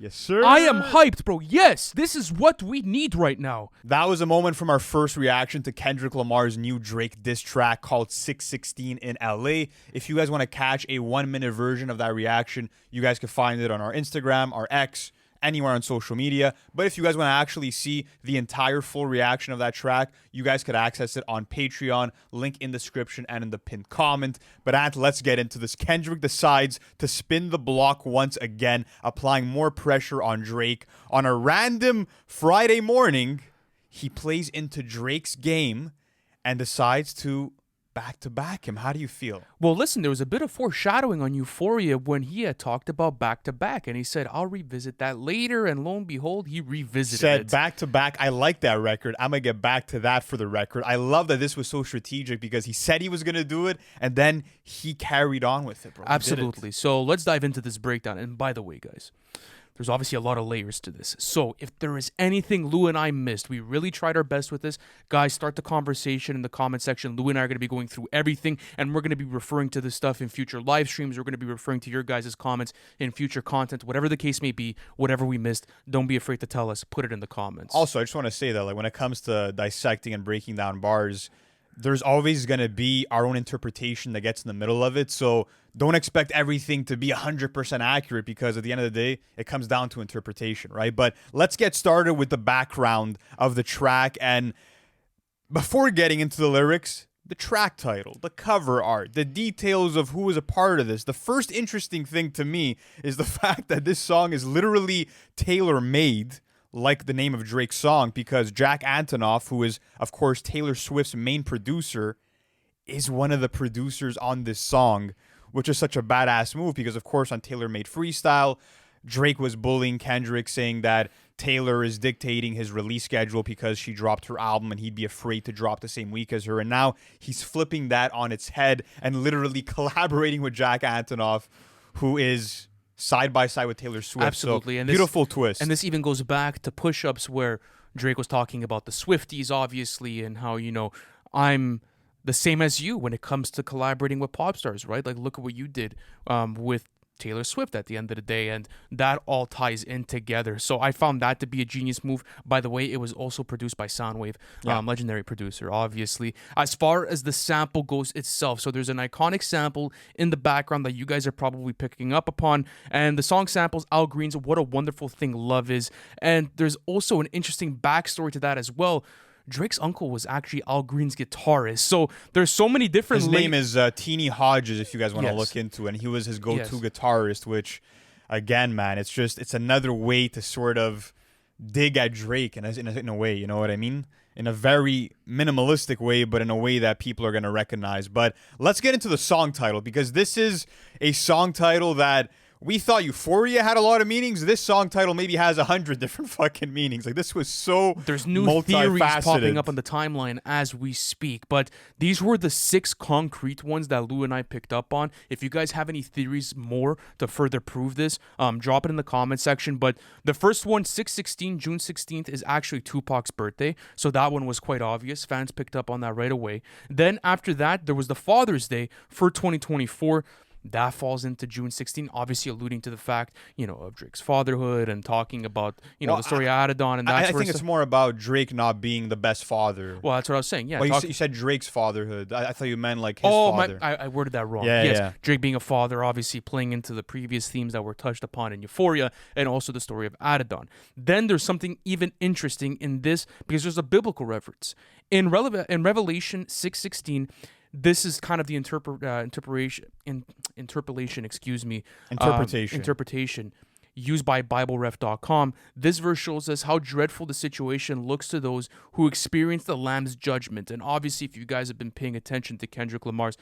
Yes, sir. I am hyped, bro. Yes, this is what we need right now. That was a moment from our first reaction to Kendrick Lamar's new Drake diss track called 616 in LA. If you guys want to catch a 1-minute version of that reaction, you guys can find it on our Instagram, our X, anywhere on social media. But if you guys want to actually see the entire full reaction of that track, you guys could access it on Patreon, link in the description and in the pinned comment. But let's get into this. Kendrick decides to spin the block once again, applying more pressure on Drake. On a random Friday morning, he plays into Drake's game and decides to back-to-back him. How do you feel? Well, listen, there was a bit of foreshadowing on Euphoria when he had talked about back-to-back, and he said, I'll revisit that later, and lo and behold, he revisited it. Said back-to-back, I like that record. I'm going to get back to that for the record. I love that this was so strategic because he said he was going to do it, and then he carried on with it, bro. Absolutely. So let's dive into this breakdown. And by the way, guys, there's obviously a lot of layers to this. So if there is anything Lou and I missed, we really tried our best with this. Guys, start the conversation in the comment section. Lou and I are going to be going through everything, and we're going to be referring to this stuff in future live streams. We're going to be referring to your guys' comments in future content, whatever the case may be, whatever we missed. Don't be afraid to tell us. Put it in the comments. Also, I just want to say that when it comes to dissecting and breaking down bars, there's always going to be our own interpretation that gets in the middle of it. So don't expect everything to be 100% accurate because at the end of the day, it comes down to interpretation, right? But let's get started with the background of the track. And before getting into the lyrics, the track title, the cover art, the details of who was a part of this. The first interesting thing to me is the fact that this song is literally tailor-made, like the name of Drake's song, because Jack Antonoff, who is, of course, Taylor Swift's main producer, is one of the producers on this song, which is such a badass move because, of course, on Taylor Made Freestyle, Drake was bullying Kendrick, saying that Taylor is dictating his release schedule because she dropped her album and he'd be afraid to drop the same week as her. And now he's flipping that on its head and literally collaborating with Jack Antonoff, who is side by side with Taylor Swift. Absolutely. So, and beautiful twist. And this even goes back to Push-Ups, where Drake was talking about the Swifties, obviously, and how, I'm the same as you when it comes to collaborating with pop stars, right? Like, look at what you did with Taylor Swift at the end of the day, and that all ties in together. So I found that to be a genius move. By the way, it was also produced by Soundwave, legendary producer, obviously. As far as the sample goes itself, so there's an iconic sample in the background that you guys are probably picking up upon, and the song samples Al Green's What a Wonderful Thing Love Is, and there's also an interesting backstory to that as well. Drake's uncle was actually Al Green's guitarist. So there's so many different... His name is Teeny Hodges, if you guys want to look into it. And he was his go-to guitarist, which, again, man, it's another way to sort of dig at Drake in a way, you know what I mean? In a very minimalistic way, but in a way that people are going to recognize. But let's get into the song title, because this is a song title that... We thought Euphoria had a lot of meanings. This song title maybe has 100 different fucking meanings. Like, this was so There's new theories popping up on the timeline as we speak. But these were the 6 concrete ones that Lou and I picked up on. If you guys have any theories more to further prove this, drop it in the comment section. But the first one, 6/16, June 16th, is actually Tupac's birthday. So that one was quite obvious. Fans picked up on that right away. Then after that, there was the Father's Day for 2024. That falls into June 16, obviously alluding to the fact, of Drake's fatherhood and talking about, the story of Adidon and that I sort of think stuff. it's more about Drake not being the best father. Well, that's what I was saying, yeah. Well, you said Drake's fatherhood. I thought you meant like his father. I worded that wrong. Yeah, yes, yeah. Drake being a father, obviously playing into the previous themes that were touched upon in Euphoria, and also the story of Adidon. Then there's something even interesting in this, because there's a biblical reference. In Revelation 6:16, this is kind of the interpretation used by BibleRef.com. This verse shows us how dreadful the situation looks to those who experience the Lamb's judgment. And obviously, if you guys have been paying attention to Kendrick Lamar's,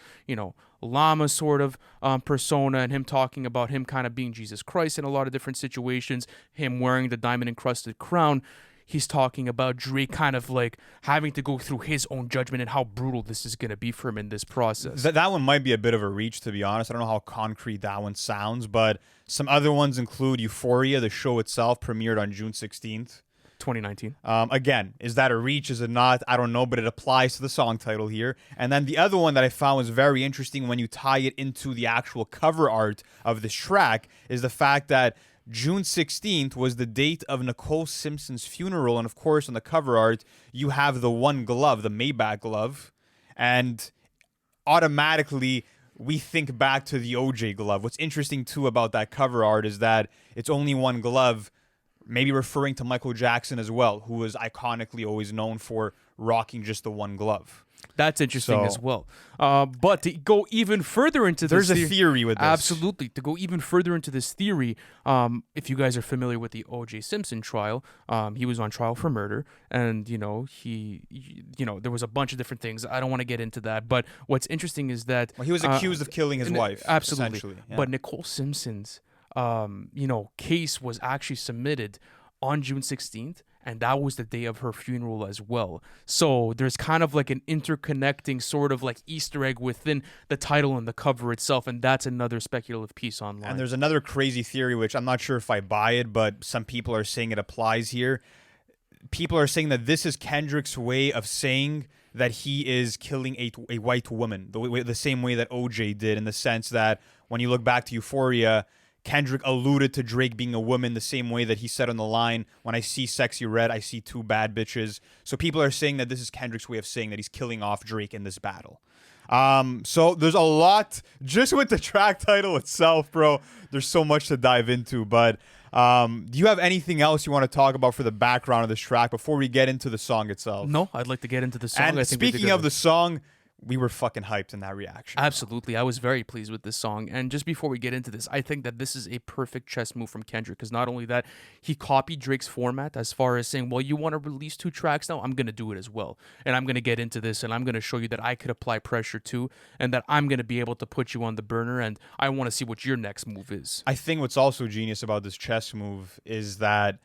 llama sort of persona, and him talking about him kind of being Jesus Christ in a lot of different situations, him wearing the diamond-encrusted crown, he's talking about Drake kind of like having to go through his own judgment and how brutal this is going to be for him in this process. That one might be a bit of a reach, to be honest. I don't know how concrete that one sounds, but some other ones include Euphoria. The show itself premiered on June 16th. 2019. Again, is that a reach? Is it not? I don't know, but it applies to the song title here. And then the other one that I found was very interesting when you tie it into the actual cover art of this track is the fact that June 16th was the date of Nicole Simpson's funeral. And of course, on the cover art, you have the one glove, the Maybach glove. And automatically, we think back to the OJ glove. What's interesting, too, about that cover art is that it's only one glove, maybe referring to Michael Jackson as well, who was iconically always known for rocking just the one glove. That's interesting as well. But to go even further into this, there's a theory with this. Absolutely. To go even further into this theory, if you guys are familiar with the O.J. Simpson trial, he was on trial for murder, and there was a bunch of different things. I don't want to get into that, but what's interesting is that he was accused of killing his wife. Absolutely. Essentially, yeah. But Nicole Simpson's, case was actually submitted on June 16th. And that was the day of her funeral as well. So there's kind of like an interconnecting sort of like Easter egg within the title and the cover itself. And that's another speculative piece online. And there's another crazy theory, which I'm not sure if I buy it, but some people are saying it applies here. People are saying that this is Kendrick's way of saying that he is killing a white woman, the same way that OJ did, in the sense that when you look back to Euphoria, Kendrick alluded to Drake being a woman the same way that he said on the line, when I see sexy red, I see two bad bitches. So people are saying that this is Kendrick's way of saying that he's killing off Drake in this battle. So there's a lot just with the track title itself, bro. There's so much to dive into. But do you have anything else you want to talk about for the background of this track before we get into the song itself? No, I'd like to get into the song. And speaking of the song, we were fucking hyped in that reaction. Absolutely. I was very pleased with this song. And just before we get into this, I think that this is a perfect chess move from Kendrick, because not only that, he copied Drake's format as far as saying, well, you want to release 2 tracks now? I'm going to do it as well. And I'm going to get into this, and I'm going to show you that I could apply pressure too, and that I'm going to be able to put you on the burner, and I want to see what your next move is. I think what's also genius about this chess move is that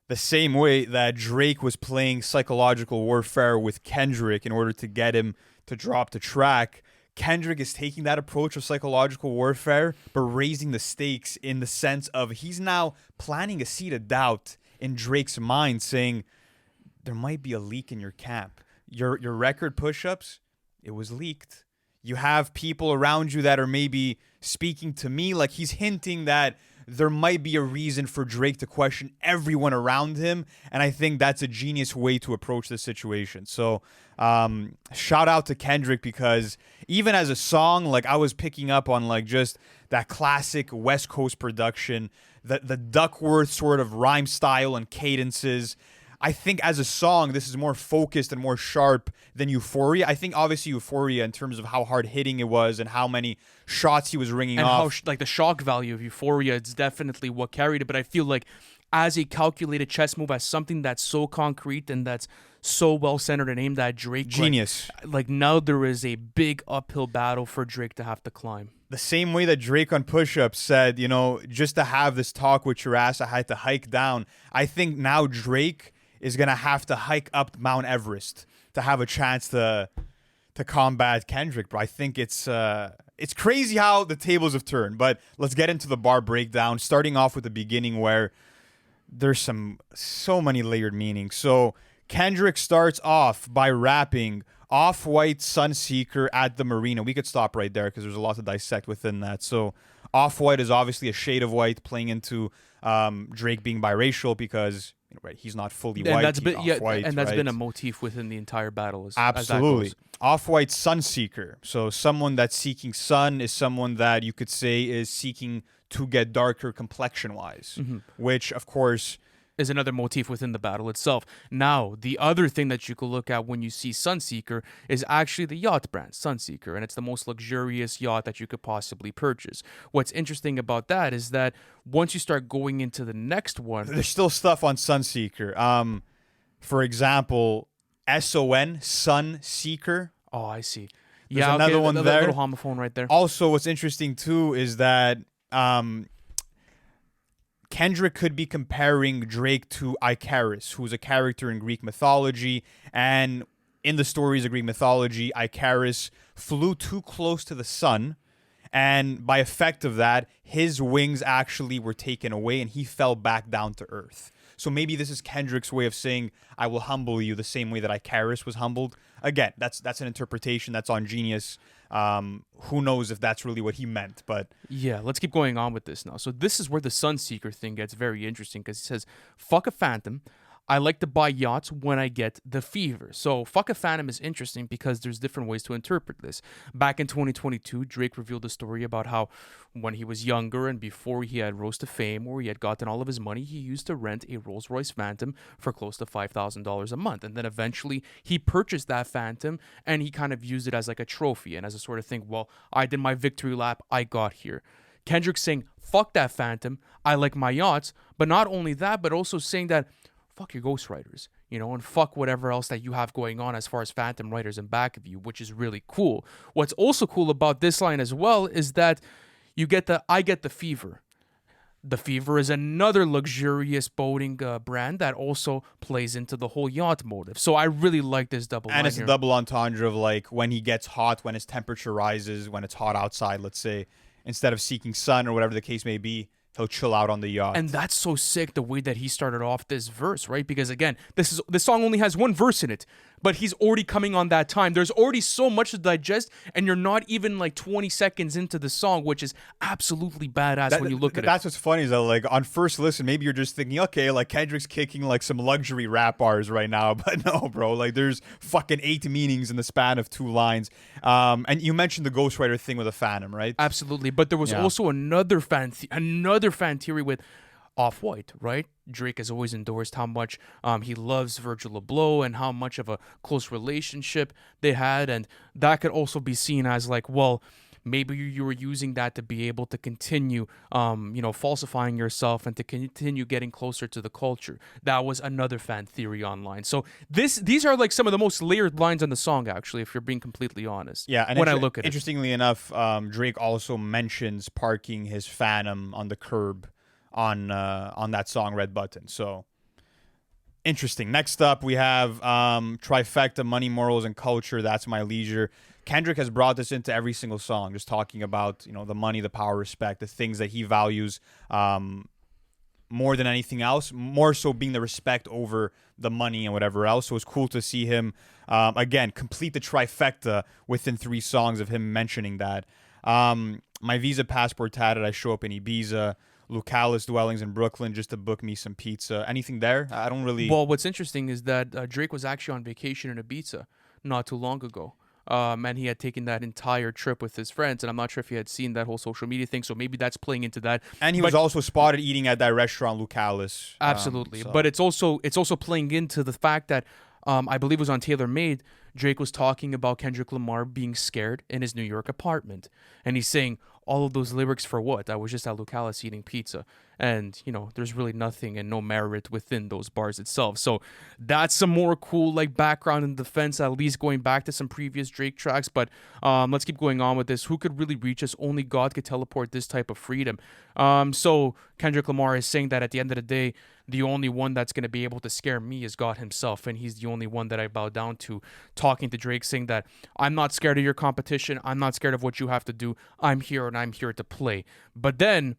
the same way that Drake was playing psychological warfare with Kendrick in order to get him to drop the track, Kendrick is taking that approach of psychological warfare, but raising the stakes in the sense of he's now planting a seed of doubt in Drake's mind, saying, there might be a leak in your camp. Your record push-ups, it was leaked. You have people around you that are maybe speaking to me, like he's hinting that there might be a reason for Drake to question everyone around him. And I think that's a genius way to approach the situation. So shout out to Kendrick, because even as a song, like I was picking up on like just that classic West Coast production, the Duckworth sort of rhyme style and cadences. I think as a song, this is more focused and more sharp than Euphoria. I think obviously Euphoria, in terms of how hard hitting it was and how many shots he was ringing and off. How like the shock value of Euphoria, it's definitely what carried it. But I feel like as a calculated chess move, as something that's so concrete and that's so well centered and aimed at Drake, genius. Like now there is a big uphill battle for Drake to have to climb. The same way that Drake on Push Up said, just to have this talk with your ass, I had to hike down. I think now Drake is going to have to hike up Mount Everest to have a chance to combat Kendrick, bro. I think it's crazy how the tables have turned, but let's get into the bar breakdown, starting off with the beginning where there's so many layered meanings. So Kendrick starts off by rapping Off-White Sunseeker at the Marina. We could stop right there because there's a lot to dissect within that. So Off-White is obviously a shade of white, playing into Drake being biracial because right, he's not fully white. That's been, off-white, and that's right? been a motif within the entire battle. Absolutely. As that goes. Off-White Sunseeker. So someone that's seeking sun is someone that you could say is seeking to get darker complexion-wise, which, of course, is another motif within the battle itself. Now, the other thing that you could look at when you see Sunseeker is actually the yacht brand, Sunseeker, and it's the most luxurious yacht that you could possibly purchase. What's interesting about that is that once you start going into the next one... There's still stuff on Sunseeker. For example, SON, Sunseeker. Oh, I see. There's another one there. Little homophone right there. Also, what's interesting, too, is that... Kendrick could be comparing Drake to Icarus, who's a character in Greek mythology. And in the stories of Greek mythology, Icarus flew too close to the sun And by effect of that, his wings actually were taken away and he fell back down to earth. So maybe this is Kendrick's way of saying, I will humble you the same way that Icarus was humbled. Again, that's an interpretation that's on Genius. Who knows if that's really what he meant, but Yeah, let's keep going on with this now. So this is where the Sunseeker thing gets very interesting because he says, fuck a phantom. I like to buy yachts when I get the fever. So fuck a phantom is interesting because there's different ways to interpret this. Back in 2022, Drake revealed a story about how when he was younger and before he had rose to fame or he had gotten all of his money, he used to rent a Rolls Royce Phantom for close to $5,000 a month. And then eventually he purchased that Phantom and he kind of used it as like a trophy and as a sort of thing, well, I did my victory lap, I got here. Kendrick saying, fuck that Phantom, I like my yachts. But not only that, but also saying that fuck your ghostwriters, and fuck whatever else that you have going on as far as phantom writers in back of you, which is really cool. What's also cool about this line as well is that I get the fever. The Fever is another luxurious boating brand that also plays into the whole yacht motive. So I really like this double line. And it's here. a double entendre of like when he gets hot, when his temperature rises, when it's hot outside, let's say, instead of seeking sun or whatever the case may be, he'll chill out on the yacht. And that's so sick the way that he started off this verse, right? Because again, this song only has one verse in it, but he's already coming on that time. There's already so much to digest, and you're not even like 20 seconds into the song, which is absolutely badass when you look at it. That's what's funny is that like on first listen, maybe you're just thinking, okay, like Kendrick's kicking like some luxury rap bars right now, but no, bro, like there's fucking 8 meanings in the span of 2 lines. And you mentioned the ghostwriter thing with a Phantom, right? Absolutely, but there was also another fan theory with Off-White, right? Drake has always endorsed how much he loves Virgil Abloh and how much of a close relationship they had, and that could also be seen as like, well, maybe you were using that to be able to continue, falsifying yourself and to continue getting closer to the culture. That was another fan theory online. So these are like some of the most layered lines on the song, actually, if you're being completely honest. Yeah, and when I look at it. Interestingly enough, Drake also mentions parking his Phantom on the curb on that song Red Button. So interesting. Next up, we have Trifecta, Money, Morals, and Culture. That's My Leisure. Kendrick has brought this into every single song, just talking about the money, the power, respect, the things that he values more than anything else, more so being the respect over the money and whatever else. So it's cool to see him, again, complete the trifecta within 3 songs of him mentioning that. My Visa passport tatted, I show up in Ibiza. Lucalis dwellings in Brooklyn just to book me some pizza. Anything there? I don't really... Well, what's interesting is that Drake was actually on vacation in Ibiza not too long ago. And he had taken that entire trip with his friends, and I'm not sure if he had seen that whole social media thing, so maybe that's playing into that. And he was also spotted eating at that restaurant, Lucalis. Absolutely. But it's also playing into the fact that I believe it was on Taylor Made, Drake was talking about Kendrick Lamar being scared in his New York apartment. And he's saying, all of those lyrics for what? I was just at Lucalis eating pizza. And, there's really nothing and no merit within those bars itself. So that's some more cool, like, background and defense, at least going back to some previous Drake tracks. But let's keep going on with this. Who could really reach us? Only God could teleport this type of freedom. So Kendrick Lamar is saying that at the end of the day, the only one that's going to be able to scare me is God himself. And he's the only one that I bow down to. Talking to Drake, saying that I'm not scared of your competition. I'm not scared of what you have to do. I'm here and I'm here to play. But then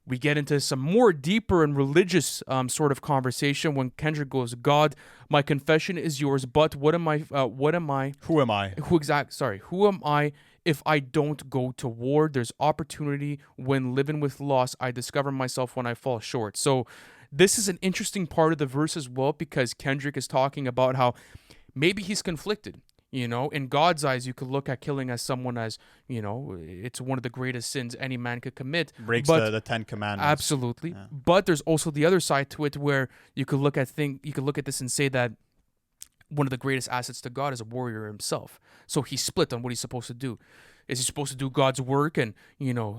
we get into some more deeper and religious sort of conversation when Kendrick goes, God, my confession is yours, but what am I? Who am I? Who am I if I don't go to war? There's opportunity when living with loss. I discover myself when I fall short. So this is an interesting part of the verse as well, because Kendrick is talking about how maybe he's conflicted. In God's eyes, you could look at killing as someone as, it's one of the greatest sins any man could commit. Breaks the 10 Commandments. Absolutely. Yeah. But there's also the other side to it where you could look at this and say that one of the greatest assets to God is a warrior himself. So he's split on what he's supposed to do. Is he supposed to do God's work and,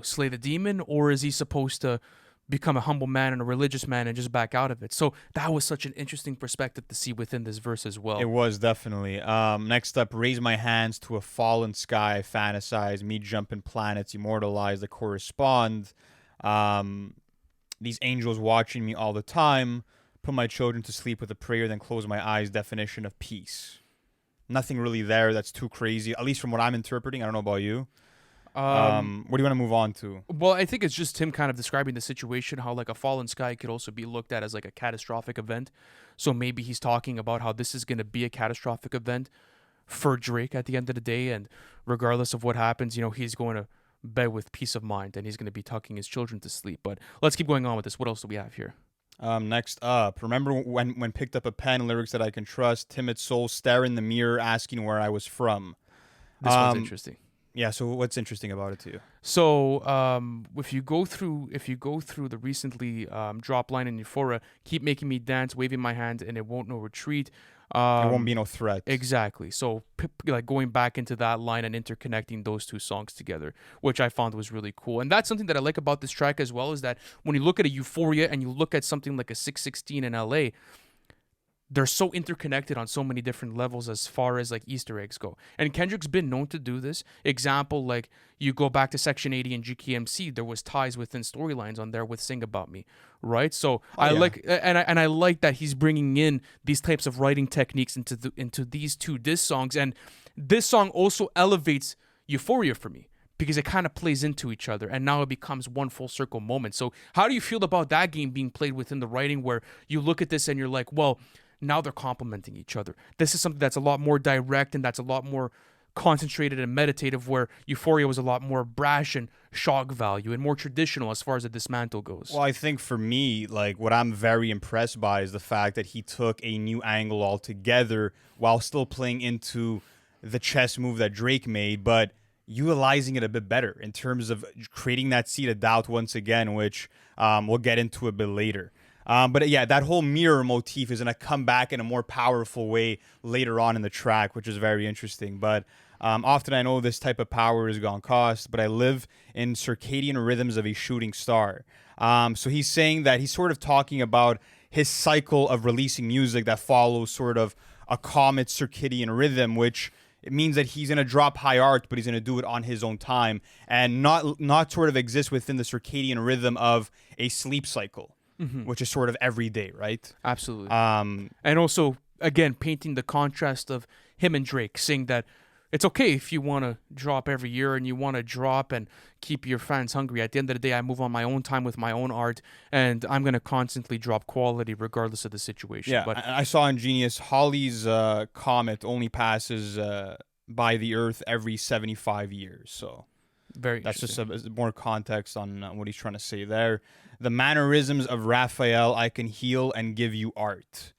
slay the demon? Or is he supposed to become a humble man and a religious man and just back out of it? So that was such an interesting perspective to see within this verse as well. It was definitely. Next up, raise my hands to a fallen sky, fantasize, me jumping planets, immortalize that correspond. These angels watching me all the time, put my children to sleep with a prayer, then close my eyes, definition of peace. Nothing really there that's too crazy, at least from what I'm interpreting. I don't know about you. What do you want to move on to? Well, I think it's just him kind of describing the situation, how like a fallen sky could also be looked at as like a catastrophic event. So maybe he's talking about how this is going to be a catastrophic event for Drake at the end of the day, and regardless of what happens, he's going to bed with peace of mind, and he's going to be tucking his children to sleep. But let's keep going on with this. What else do we have here? Next up, remember when picked up a pen, lyrics that I can trust, timid soul, stare in the mirror, asking where I was from. This one's interesting. Yeah. So what's interesting about it to you? So if you go through the recently drop line in Euphoria, keep making me dance, waving my hand, and it won't no retreat. There won't be no threat. Exactly. So like going back into that line and interconnecting those two songs together, which I found was really cool. And that's something that I like about this track as well, is that when you look at a Euphoria and you look at something like a 616 in LA, they're so interconnected on so many different levels as far as like Easter eggs go. And Kendrick's been known to do this. Example, like you go back to Section 80 and GKMC, there was ties within storylines on there with Sing About Me, right? So I like that he's bringing in these types of writing techniques into these two diss songs. And this song also elevates Euphoria for me, because it kind of plays into each other, and now it becomes one full circle moment. So how do you feel about that game being played within the writing, where you look at this and you're like, well, now they're complementing each other. This is something that's a lot more direct and that's a lot more concentrated and meditative, where Euphoria was a lot more brash and shock value and more traditional as far as the dismantle goes. Well, I think for me, like what I'm very impressed by is the fact that he took a new angle altogether while still playing into the chess move that Drake made, but utilizing it a bit better in terms of creating that seed of doubt once again, which we'll get into a bit later. But yeah, that whole mirror motif is going to come back in a more powerful way later on in the track, which is very interesting. But often I know this type of power is gone cost, but I live in circadian rhythms of a shooting star. So he's saying that he's sort of talking about his cycle of releasing music that follows sort of a comet circadian rhythm, which it means that he's going to drop high art, but he's going to do it on his own time and not sort of exist within the circadian rhythm of a sleep cycle. Which is sort of every day, right? Absolutely. And also, again, painting the contrast of him and Drake, saying that it's okay if you want to drop every year and you want to drop and keep your fans hungry. At the end of the day, I move on my own time with my own art, and I'm going to constantly drop quality regardless of the situation. Yeah, but I saw in Genius, Halley's comet only passes by the Earth every 75 years, so... That's just more context on what he's trying to say there. The mannerisms of Raphael, I can heal and give you art.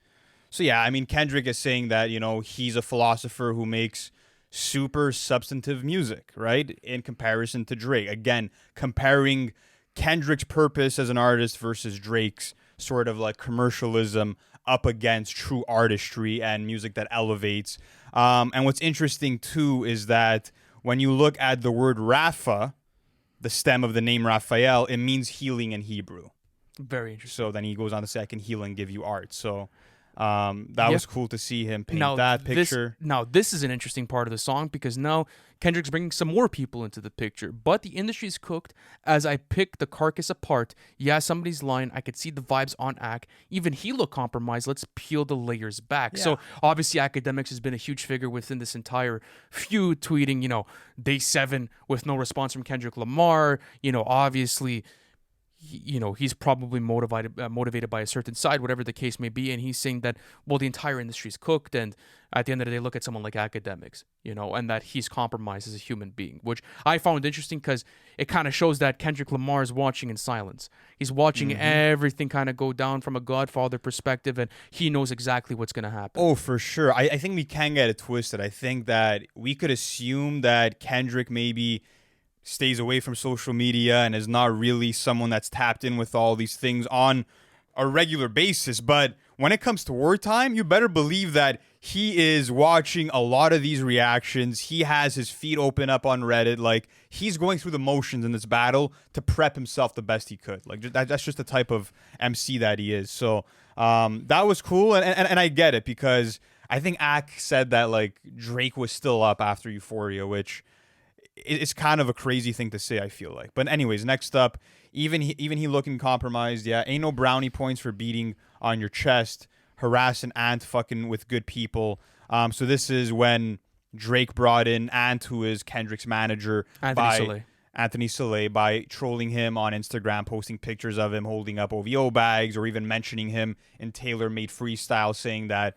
So yeah, I mean, Kendrick is saying that, he's a philosopher who makes super substantive music, right? In comparison to Drake. Again, comparing Kendrick's purpose as an artist versus Drake's sort of like commercialism up against true artistry and music that elevates. And what's interesting too is that when you look at the word Rapha, the stem of the name Raphael, it means healing in Hebrew. Very interesting. So then he goes on to say, I can heal and give you art. So that was cool to see him paint that picture. This is an interesting part of the song, because now Kendrick's bringing some more people into the picture. But the industry's cooked as I pick the carcass apart. Yeah, somebody's lying. I could see the vibes on Ak. Even he looked compromised. Let's peel the layers back. Yeah. So obviously Academics has been a huge figure within this entire feud, tweeting, day 7 with no response from Kendrick Lamar. Obviously... he's probably motivated by a certain side, whatever the case may be, and he's saying that, well, the entire industry's cooked, and at the end of the day, look at someone like Academics, and that he's compromised as a human being, which I found interesting because it kind of shows that Kendrick Lamar is watching in silence. He's watching everything kind of go down from a Godfather perspective, and he knows exactly what's going to happen. Oh, for sure. I think we can get it twisted. I think that we could assume that Kendrick maybe stays away from social media and is not really someone that's tapped in with all these things on a regular basis. But when it comes to wartime, you better believe that he is watching a lot of these reactions. He has his feet open up on Reddit. Like, he's going through the motions in this battle to prep himself the best he could. Like, that's just the type of MC that he is. So that was cool. And I get it, because I think Ak said that, like, Drake was still up after Euphoria, which... it's kind of a crazy thing to say, I feel like. But anyways, next up, even he looking compromised. Yeah, ain't no brownie points for beating on your chest, harass an ant fucking with good people. So this is when Drake brought in Ant, who is Kendrick's manager, Anthony Soleil, by trolling him on Instagram, posting pictures of him holding up OVO bags, or even mentioning him in tailor-made freestyle, saying that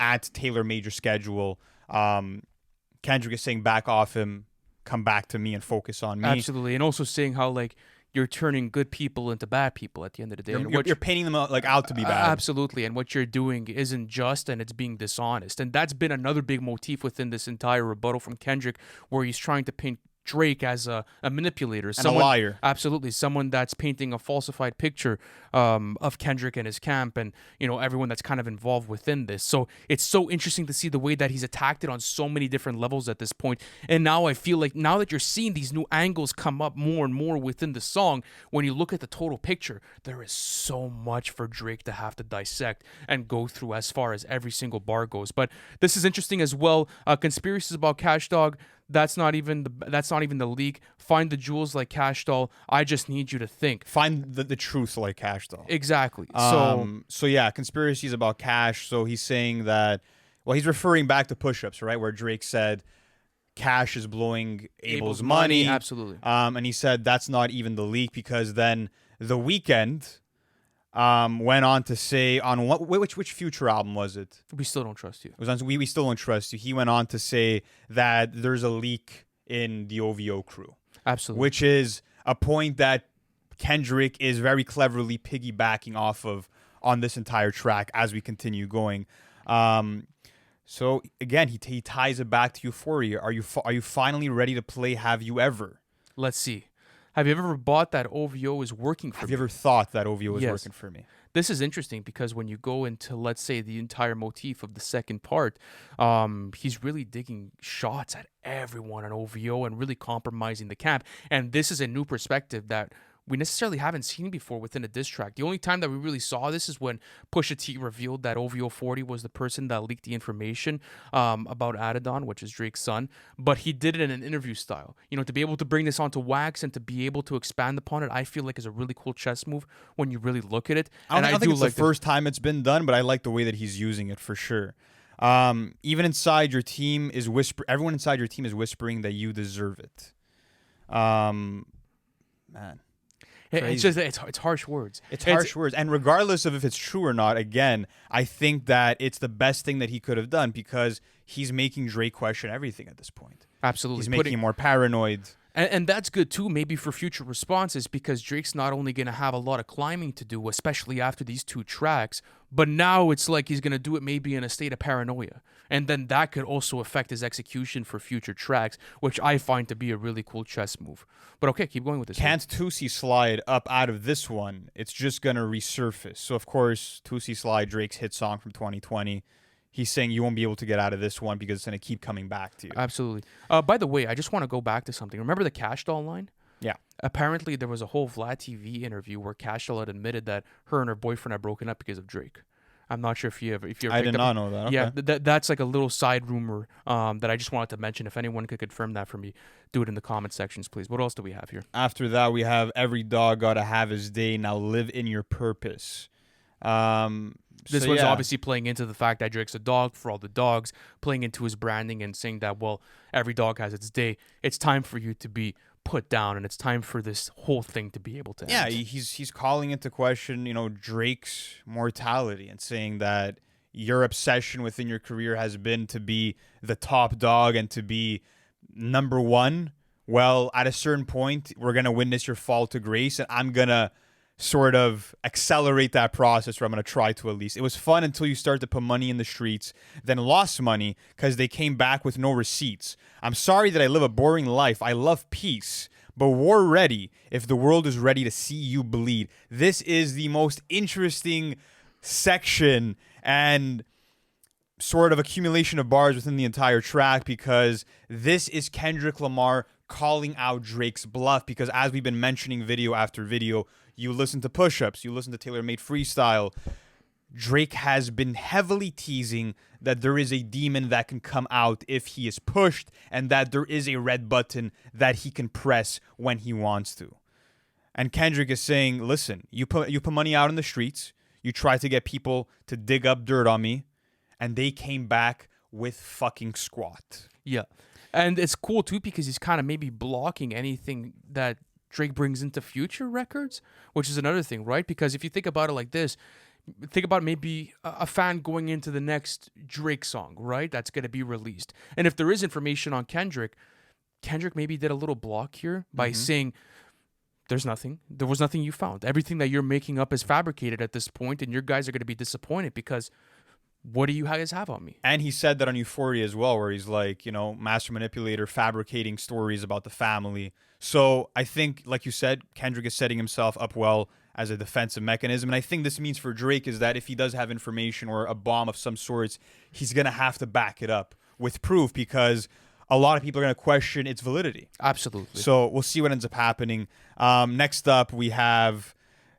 Ant tailor-made your schedule. Kendrick is saying, back off him, come back to me and focus on me. Absolutely. And also saying how, like, you're turning good people into bad people at the end of the day. You're painting them out to be bad. Absolutely. And what you're doing isn't just, and it's being dishonest. And that's been another big motif within this entire rebuttal from Kendrick, where he's trying to paint Drake as a manipulator, and a liar. Absolutely, someone that's painting a falsified picture of Kendrick and his camp, and everyone that's kind of involved within this. So it's so interesting to see the way that he's attacked it on so many different levels at this point. And now I feel like, now that you're seeing these new angles come up more and more within the song, when you look at the total picture, there is so much for Drake to have to dissect and go through as far as every single bar goes. But this is interesting as well. Conspiracies about Cash Dog. That's not even the leak. Find the jewels like Cash Doll. I just need you to think. Find the truth like Cash Doll. Exactly. So yeah, conspiracies about Cash. So he's saying that, well, he's referring back to push-ups, right? Where Drake said Cash is blowing Abel's money. Absolutely. And he said that's not even the leak, because then The Weeknd went on to say on which Future album was it? We Still Don't Trust You. It was on We Still Don't Trust You. He went on to say that there's a leak in the OVO crew. Absolutely. Which is a point that Kendrick is very cleverly piggybacking off of on this entire track as we continue going. So again, he ties it back to Euphoria. Are you finally ready to play Have You Ever? Let's see. Have you ever bought that OVO is working for me? Have you ever thought that OVO is working for me? This is interesting because when you go into, let's say, the entire motif of the second part, he's really digging shots at everyone on OVO and really compromising the camp. And this is a new perspective that we necessarily haven't seen before within a diss track. The only time that we really saw this is when Pusha T revealed that OVO 40 was the person that leaked the information about Adidon, which is Drake's son. But he did it in an interview style. To be able to bring this onto wax and to be able to expand upon it, I feel like is a really cool chess move when you really look at it. I don't think it's the first time it's been done, but I like the way that he's using it for sure. Even inside your team is everyone inside your team is whispering that you deserve it. Man. It's just it's harsh words. It's harsh words. And regardless of if it's true or not, again, I think that it's the best thing that he could have done, because he's making Drake question everything at this point. Absolutely. He's making him more paranoid. And that's good too, maybe for future responses, because Drake's not only going to have a lot of climbing to do, especially after these two tracks, but now it's like he's going to do it maybe in a state of paranoia. And then that could also affect his execution for future tracks, which I find to be a really cool chess move. But okay, keep going with this. Can't Tusi slide up out of this one? It's just going to resurface. So, of course, Tusi Slide, Drake's hit song from 2020. He's saying you won't be able to get out of this one because it's going to keep coming back to you. Absolutely. By the way, I just want to go back to something. Remember the Cash Doll line? Yeah. Apparently, there was a whole Vlad TV interview where Cash Doll had admitted that her and her boyfriend had broken up because of Drake. I'm not sure if you ever I did not know that. Okay. Yeah, that's like a little side rumor that I just wanted to mention. If anyone could confirm that for me, do it in the comment sections, please. What else do we have here? After that, we have Every Dog Gotta Have His Day. Now live in your purpose. This one's obviously playing into the fact that Drake's a dog for all the dogs, playing into his branding and saying that, well, every dog has its day. It's time for you to be put down, and it's time for this whole thing to be able to end. Yeah, he's calling into question, Drake's mortality, and saying that your obsession within your career has been to be the top dog and to be number one. Well, at a certain point, we're going to witness your fall to grace, and I'm going to sort of accelerate that process, or I'm going to try to at least. It was fun until you start to put money in the streets, then lost money because they came back with no receipts. I'm sorry that I live a boring life. I love peace, but war ready if the world is ready to see you bleed. This is the most interesting section and sort of accumulation of bars within the entire track, because this is Kendrick Lamar calling out Drake's bluff, because as we've been mentioning video after video, you listen to push-ups, you listen to tailor-made freestyle, Drake has been heavily teasing that there is a demon that can come out if he is pushed, and that there is a red button that he can press when he wants to. And Kendrick is saying, listen, you put money out in the streets, you try to get people to dig up dirt on me, and they came back with fucking squat. Yeah. And it's cool too because he's kind of maybe blocking anything that Drake brings into future records, which is another thing, right? Because if you think about it like this, think about maybe a fan going into the next Drake song, right? That's going to be released. And if there is information on Kendrick maybe did a little block here by saying, there's nothing. There was nothing you found. Everything that you're making up is fabricated at this point, and your guys are going to be disappointed because what do you guys have on me? And he said that on Euphoria as well, where he's like, master manipulator, fabricating stories about the family. So I think, like you said, Kendrick is setting himself up well as a defensive mechanism. And I think this means for Drake is that if he does have information or a bomb of some sorts, he's going to have to back it up with proof because a lot of people are going to question its validity. Absolutely. So we'll see what ends up happening. Next up, we have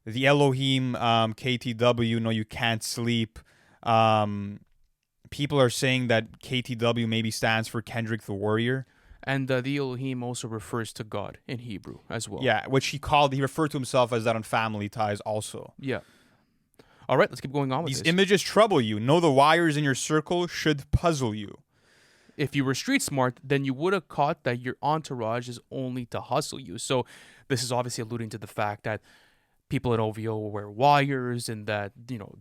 the Elohim KTW, No You Can't Sleep. People are saying that KTW maybe stands for Kendrick the Warrior. And the Elohim also refers to God in Hebrew as well. Yeah, which he referred to himself as that on Family Ties also. Yeah. All right, let's keep going on with These this. images trouble you. Know the wires in your circle should puzzle you. If you were street smart, then you would have caught that your entourage is only to hustle you. So this is obviously alluding to the fact that people at OVO wear wires and that,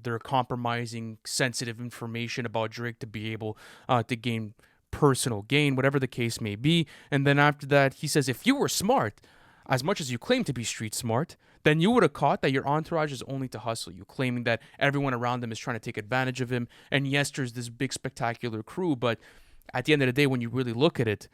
they're compromising sensitive information about Drake to be able to gain personal gain, whatever the case may be. And then after that, he says, if you were smart, as much as you claim to be street smart, then you would have caught that your entourage is only to hustle you, claiming that everyone around him is trying to take advantage of him. And yes, there's this big spectacular crew, but at the end of the day, when you really look at it,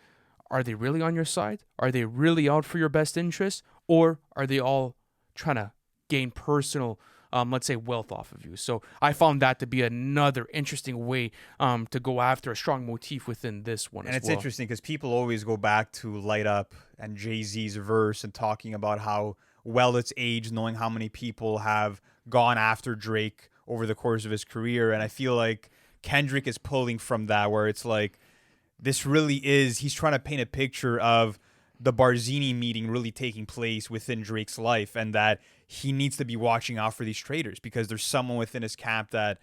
are they really on your side? Are they really out for your best interest? Or are they all trying to gain personal, let's say, wealth off of you? So I found that to be another interesting way to go after a strong motif within this one. And it's well. interesting because people always go back to Light Up and Jay-Z's verse and talking about how well it's aged, knowing how many people have gone after Drake over the course of his career. And I feel like Kendrick is pulling from that, where it's like, this really is, he's trying to paint a picture of the Barzini meeting really taking place within Drake's life, and that he needs to be watching out for these traitors because there's someone within his camp that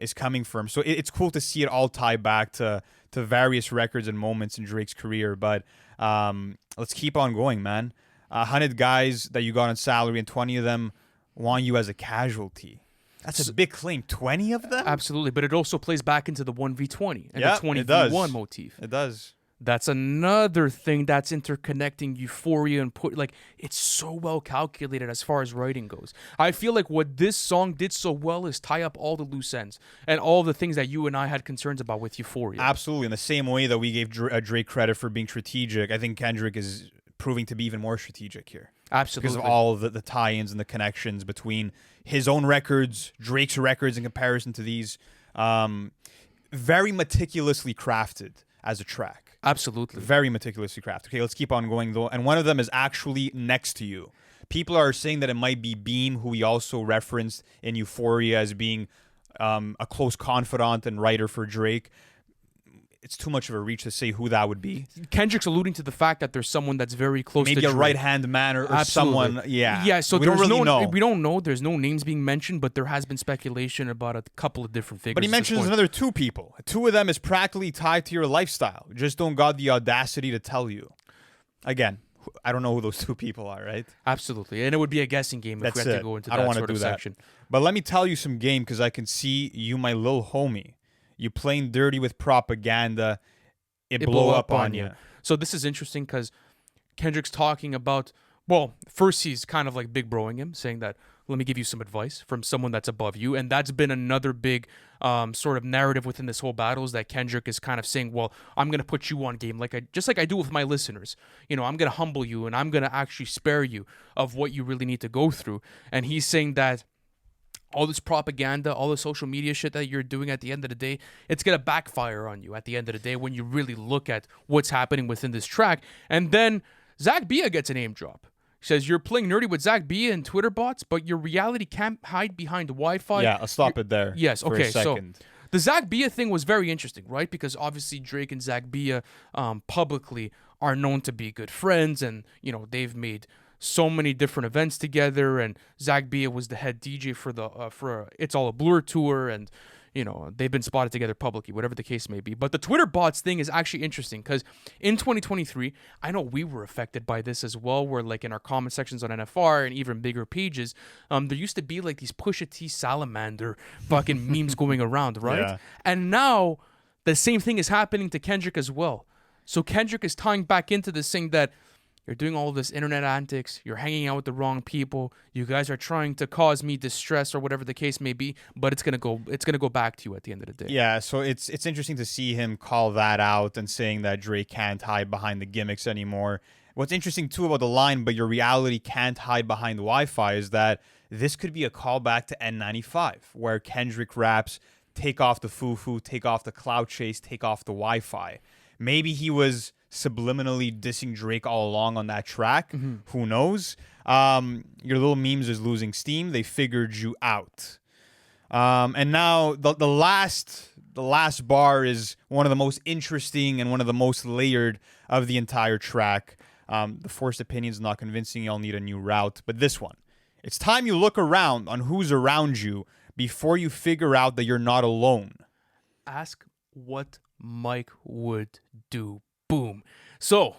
is coming for him. So it's cool to see it all tie back to various records and moments in Drake's career. But let's keep on going, man. 100 guys that you got on salary and 20 of them want you as a casualty. That's a big claim. 20 of them? Absolutely. But it also plays back into the 1v20 and Yep, the 20v1 it does. motif. It does. That's another thing that's interconnecting Euphoria and it's so well calculated as far as writing goes. I feel like what this song did so well is tie up all the loose ends and all the things that you and I had concerns about with Euphoria. Absolutely. In the same way that we gave Drake credit for being strategic, I think Kendrick is proving to be even more strategic here. Absolutely. Because of all the tie-ins and the connections between his own records, Drake's records in comparison to these. Very meticulously crafted as a track. Absolutely. Very meticulously crafted. Okay, let's keep on going, though. And one of them is actually Next to You. People are saying that it might be Beam, who we also referenced in Euphoria as being a close confidant and writer for Drake. It's too much of a reach to say who that would be. Kendrick's alluding to the fact that there's someone that's very close to Maybe a Drake. right-hand man or someone. Yeah. Yeah, so we don't really know. We don't know. There's no names being mentioned, but there has been speculation about a couple of different figures. But he mentions another two people. Two of them is practically tied to your lifestyle. Just don't got the audacity to tell you. Again, I don't know who those two people are, right? Absolutely. And it would be a guessing game if we had to go into I don't that want to sort do of that. section. But let me tell you some game because I can see you, my little homie. You playing dirty with propaganda. It blow up on you. So this is interesting because Kendrick's talking about, well, first he's kind of like big broing him, saying that, let me give you some advice from someone that's above you. And that's been another big sort of narrative within this whole battle is that Kendrick is kind of saying, well, I'm going to put you on game just like I do with my listeners. I'm going to humble you and I'm going to actually spare you of what you really need to go through. And he's saying that all this propaganda, all the social media shit that you're doing at the end of the day, it's going to backfire on you at the end of the day when you really look at what's happening within this track. And then Zach Bia gets a name drop. He says, you're playing nerdy with Zach Bia and Twitter bots, but your reality can't hide behind Wi-Fi. Yeah, I'll stop it there. Yes, for okay. a second. So the Zach Bia thing was very interesting, right? Because obviously Drake and Zach Bia publicly are known to be good friends and, they've made so many different events together, and Zach Bia was the head DJ for the for It's All a Blur tour, and they've been spotted together publicly, whatever the case may be. But the Twitter bots thing is actually interesting because in 2023, I know we were affected by this as well, where like in our comment sections on NFR and even bigger pages, there used to be like these Pusha T salamander fucking memes going around, right? Yeah. And now the same thing is happening to Kendrick as well. So Kendrick is tying back into this thing that you're doing all this internet antics. You're hanging out with the wrong people. You guys are trying to cause me distress or whatever the case may be. But it's gonna go back to you at the end of the day. Yeah, so it's interesting to see him call that out and saying that Drake can't hide behind the gimmicks anymore. What's interesting too about the line, but your reality can't hide behind the Wi-Fi, is that this could be a callback to N95, where Kendrick raps, "Take off the foo-foo, take off the cloud chase, take off the Wi-Fi." Maybe he was subliminally dissing Drake all along on that track. Who knows? Your little memes is losing steam. They figured you out. And now the last bar is one of the most interesting and one of the most layered of the entire track. The forced opinion is not convincing. Y'all need a new route. But this one, it's time you look around on who's around you before you figure out that you're not alone. Ask what Mike would do. Boom. So,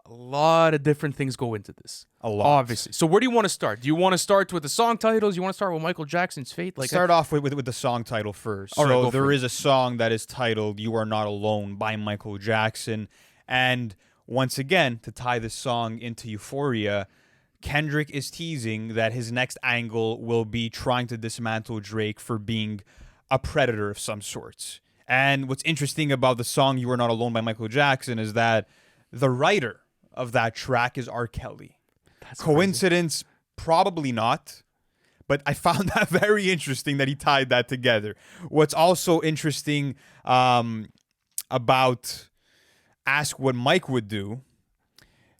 a lot of different things go into this. A lot. Obviously. So, where do you want to start? Do you want to start with the song titles? You want to start with Michael Jackson's fate? Like, start off with the song title first. All right, so, there is a song that is titled "You Are Not Alone" by Michael Jackson. And once again, to tie this song into Euphoria, Kendrick is teasing that his next angle will be trying to dismantle Drake for being a predator of some sorts. And what's interesting about the song "You Are Not Alone" by Michael Jackson is that the writer of that track is R. Kelly. That's Coincidence? Crazy. Probably not. But I found that very interesting that he tied that together. What's also interesting about Ask What Mike Would Do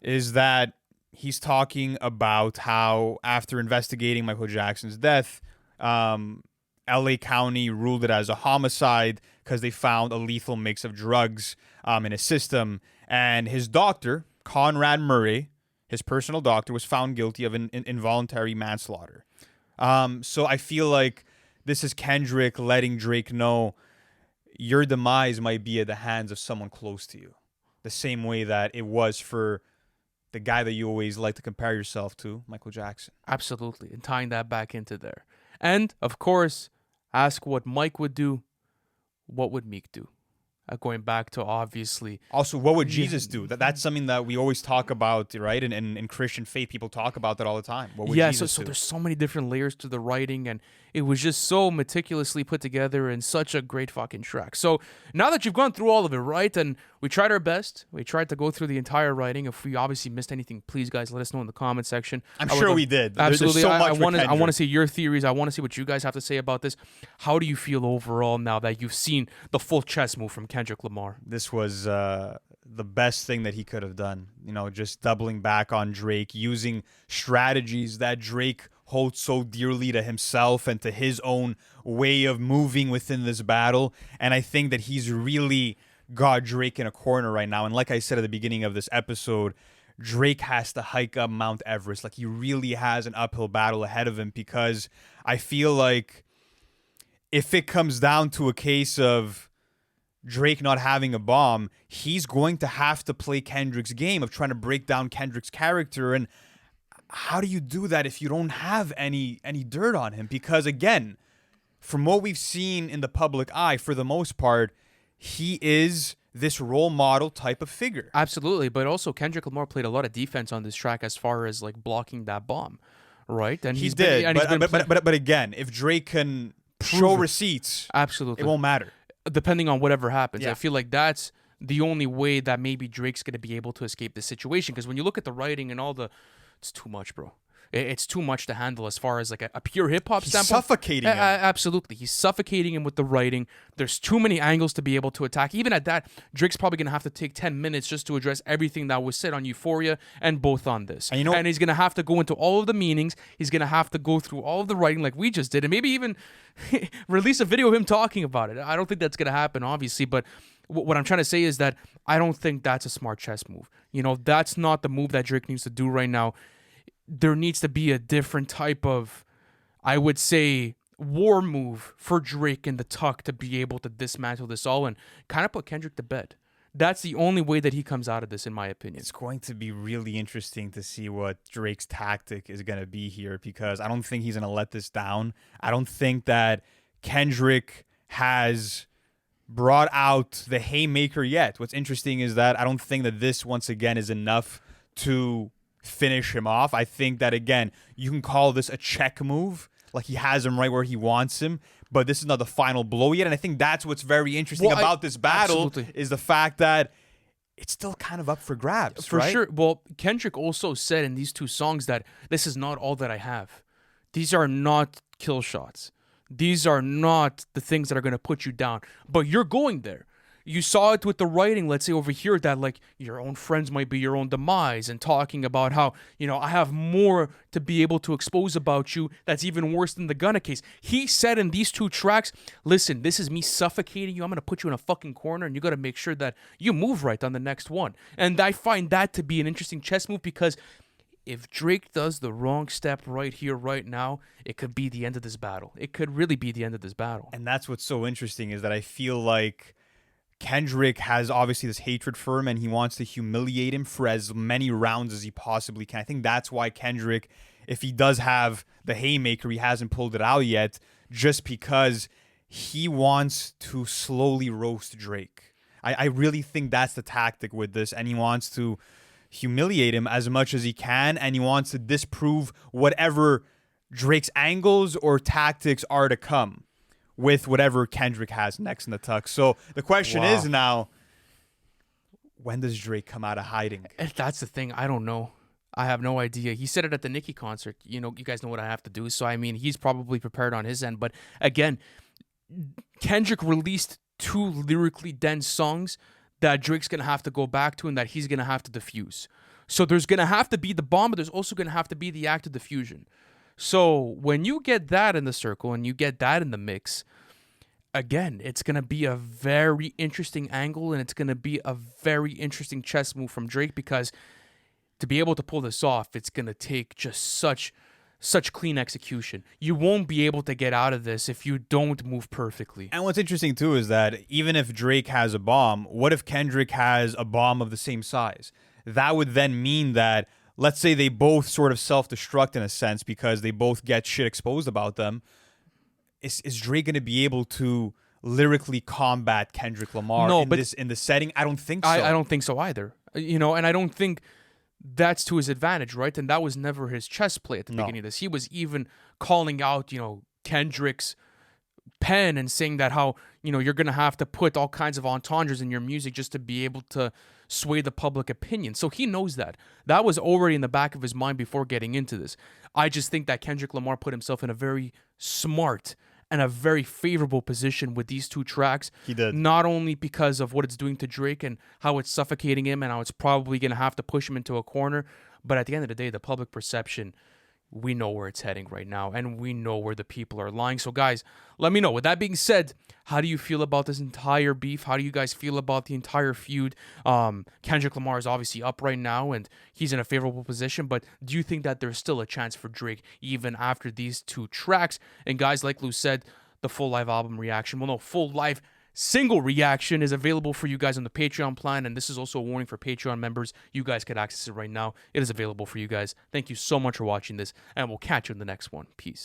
is that he's talking about how after investigating Michael Jackson's death, LA County ruled it as a homicide because they found a lethal mix of drugs in his system. And his doctor, Conrad Murray, his personal doctor, was found guilty of involuntary manslaughter. So I feel like this is Kendrick letting Drake know your demise might be at the hands of someone close to you. The same way that it was for the guy that you always like to compare yourself to, Michael Jackson. Absolutely. And tying that back into there. And, of course, ask what Mike would do. What would Meek do? Going back to obviously. Also, what would Jesus do? That's something that we always talk about, right? And in Christian faith, people talk about that all the time. What would Jesus do? So there's so many different layers to the writing, and it was just so meticulously put together in such a great fucking track. So now that you've gone through all of it, right? And we tried our best. We tried to go through the entire writing. If we obviously missed anything, please, guys, let us know in the comment section. I'm sure we did. Absolutely. There's so much I want to see your theories. I want to see what you guys have to say about this. How do you feel overall now that you've seen the full chess move from Kendrick Lamar? This was the best thing that he could have done. You know, just doubling back on Drake, using strategies that Drake holds so dearly to himself and to his own way of moving within this battle. And I think that he's really got Drake in a corner right now. And like I said at the beginning of this episode, Drake has to hike up Mount Everest. Like, he really has an uphill battle ahead of him, because I feel like if it comes down to a case of Drake not having a bomb, he's going to have to play Kendrick's game of trying to break down Kendrick's character. And how do you do that if you don't have any dirt on him? Because again, from what we've seen in the public eye, for the most part, he is this role model type of figure. Absolutely, but also Kendrick Lamar played a lot of defense on this track as far as like blocking that bomb, right? And he did. But again, if Drake can show receipts, absolutely, it won't matter. Depending on whatever happens. Yeah. I feel like that's the only way that maybe Drake's going to be able to escape this situation. Because when you look at the writing and all the... It's too much, bro. It's too much to handle as far as like a pure hip-hop He's sample. suffocating him. Absolutely. He's suffocating him with the writing. There's too many angles to be able to attack. Even at that, Drake's probably going to have to take 10 minutes just to address everything that was said on Euphoria and both on this. And he's going to have to go into all of the meanings. He's going to have to go through all of the writing like we just did, and maybe even release a video of him talking about it. I don't think that's going to happen, obviously, but what I'm trying to say is that I don't think that's a smart chess move. You know, that's not the move that Drake needs to do right now. There needs to be a different type of, I would say, war move for Drake and the Tuck to be able to dismantle this all and kind of put Kendrick to bed. That's the only way that he comes out of this, in my opinion. It's going to be really interesting to see what Drake's tactic is going to be here, because I don't think he's going to let this down. I don't think that Kendrick has brought out the haymaker yet. What's interesting is that I don't think that this, once again, is enough to finish him off. I think that, again, you can call this a check move. Like, he has him right where he wants him, but this is not the final blow yet. And I think that's what's very interesting about this battle, is the fact that it's still kind of up for grabs, For right? sure. Well, Kendrick also said in these two songs that this is not all that I have. These are not kill shots. These are not the things that are going to put you down. But you're going there. You saw it with the writing, let's say over here, that like your own friends might be your own demise, and talking about how, I have more to be able to expose about you that's even worse than the Gunna case. He said in these two tracks, listen, this is me suffocating you. I'm going to put you in a fucking corner, and you got to make sure that you move right on the next one. And I find that to be an interesting chess move, because if Drake does the wrong step right here, right now, it could be the end of this battle. It could really be the end of this battle. And that's what's so interesting, is that I feel like Kendrick has obviously this hatred for him, and he wants to humiliate him for as many rounds as he possibly can. I think that's why Kendrick, if he does have the haymaker, he hasn't pulled it out yet, just because he wants to slowly roast Drake. I really think that's the tactic with this, and he wants to humiliate him as much as he can, and he wants to disprove whatever Drake's angles or tactics are to come with whatever Kendrick has next in the tuck. So the question is now, when does Drake come out of hiding? That's the thing. I don't know. I have no idea. He said it at the Nicki concert. You guys know what I have to do. So, I mean, he's probably prepared on his end. But again, Kendrick released 2 lyrically dense songs that Drake's going to have to go back to and that he's going to have to diffuse. So there's going to have to be the bomb, but there's also going to have to be the act of diffusion. So when you get that in the circle and you get that in the mix, again, it's going to be a very interesting angle, and it's going to be a very interesting chess move from Drake, because to be able to pull this off, it's going to take just such clean execution. You won't be able to get out of this if you don't move perfectly. And what's interesting too is that even if Drake has a bomb, what if Kendrick has a bomb of the same size? That would then mean that, let's say they both sort of self-destruct in a sense because they both get shit exposed about them. Is Drake going to be able to lyrically combat Kendrick Lamar in the setting? I don't think so. I don't think so either. And I don't think that's to his advantage, right? And that was never his chess play at the beginning of this. He was even calling out, Kendrick's pen and saying that how, you're going to have to put all kinds of entendres in your music just to be able to sway the public opinion. So he knows that. That was already in the back of his mind before getting into this. I just think that Kendrick Lamar put himself in a very smart and a very favorable position with these 2 tracks. He did. Not only because of what it's doing to Drake and how it's suffocating him and how it's probably going to have to push him into a corner, but at the end of the day, the public perception, we know where it's heading right now, and we know where the people are lying. So guys, let me know. With that being said, how do you feel about this entire beef? How do you guys feel about the entire feud? Kendrick Lamar is obviously up right now, and he's in a favorable position, but do you think that there's still a chance for Drake even after these 2 tracks? And guys, like Lou said, the full live album reaction, full live single reaction is available for you guys on the Patreon plan, and this is also a warning for Patreon members. You guys can access it right now. It is available for you guys. Thank you so much for watching this, and we'll catch you in the next one. Peace.